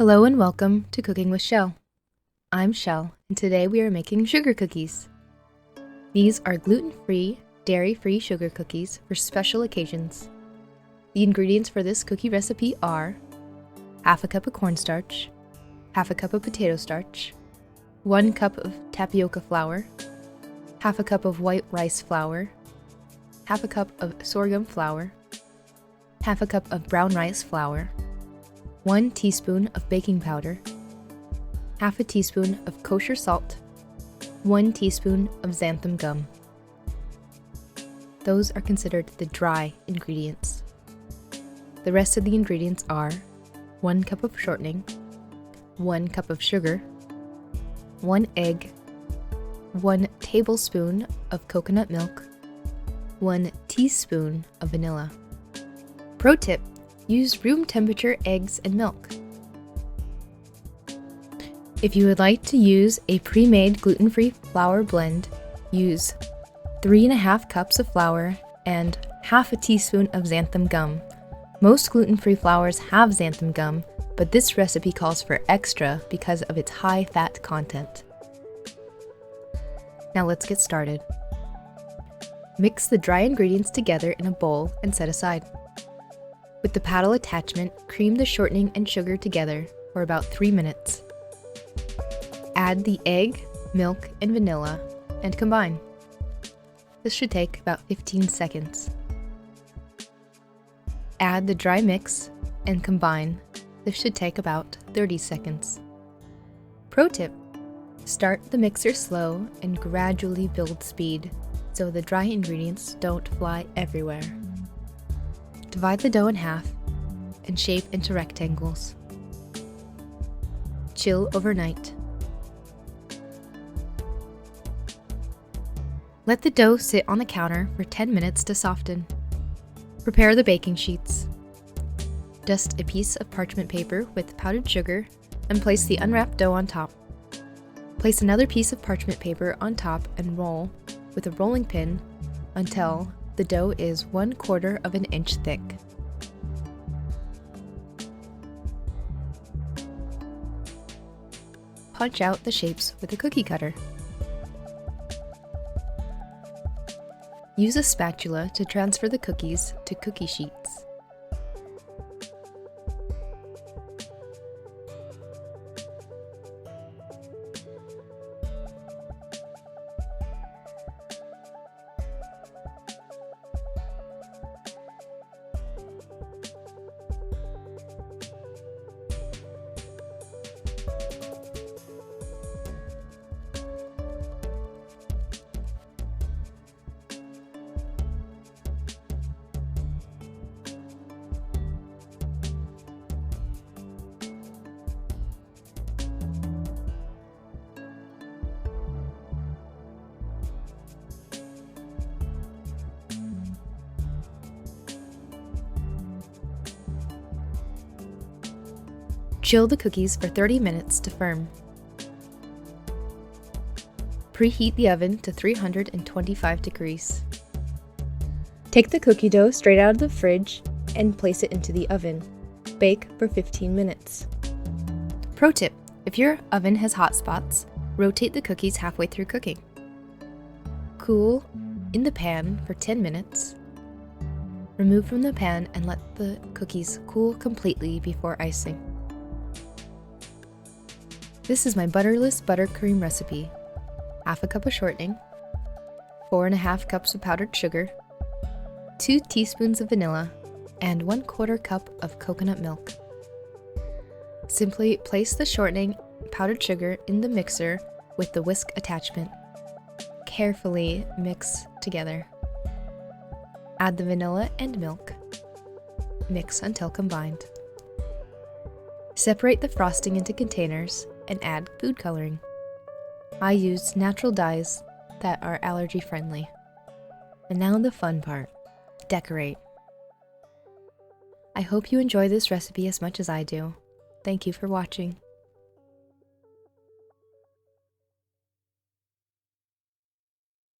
Hello and welcome to Cooking with Shell. I'm Shell, and today we are making sugar cookies. These are gluten-free, dairy-free sugar cookies for special occasions. The ingredients for this cookie recipe are half a cup of cornstarch, half a cup of potato starch, 1 cup of tapioca flour, half a cup of white rice flour, half a cup of sorghum flour, half a cup of brown rice flour, 1 teaspoon of baking powder, half a teaspoon of kosher salt, 1 teaspoon of xanthan gum. Those are considered the dry ingredients. The rest of the ingredients are 1 cup of shortening, 1 cup of sugar, 1 egg, 1 tablespoon of coconut milk, 1 teaspoon of vanilla. Pro tip: use room temperature eggs and milk. If you would like to use a pre-made gluten-free flour blend, use 3.5 cups of flour and half a teaspoon of xanthan gum. Most gluten-free flours have xanthan gum, but this recipe calls for extra because of its high fat content. Now let's get started. Mix the dry ingredients together in a bowl and set aside. With the paddle attachment, cream the shortening and sugar together for about 3 minutes. Add the egg, milk, and vanilla and combine. This should take about 15 seconds. Add the dry mix and combine. This should take about 30 seconds. Pro tip: start the mixer slow and gradually build speed so the dry ingredients don't fly everywhere. Divide the dough in half and shape into rectangles. Chill overnight. Let the dough sit on the counter for 10 minutes to soften. Prepare the baking sheets. Dust a piece of parchment paper with powdered sugar and place the unwrapped dough on top. Place another piece of parchment paper on top and roll with a rolling pin until the dough is 1/4 of an inch thick. Punch out the shapes with a cookie cutter. Use a spatula to transfer the cookies to cookie sheets. Chill the cookies for 30 minutes to firm. Preheat the oven to 325 degrees. Take the cookie dough straight out of the fridge and place it into the oven. Bake for 15 minutes. Pro tip: if your oven has hot spots, rotate the cookies halfway through cooking. Cool in the pan for 10 minutes. Remove from the pan and let the cookies cool completely before icing. This is my butterless buttercream recipe. Half a cup of shortening, 4.5 cups of powdered sugar, 2 teaspoons of vanilla, and 1/4 cup of coconut milk. Simply place the shortening and powdered sugar in the mixer with the whisk attachment. Carefully mix together. Add the vanilla and milk. Mix until combined. Separate the frosting into containers and add food coloring. I used natural dyes that are allergy friendly. And now the fun part: decorate. I hope you enjoy this recipe as much as I do. Thank you for watching.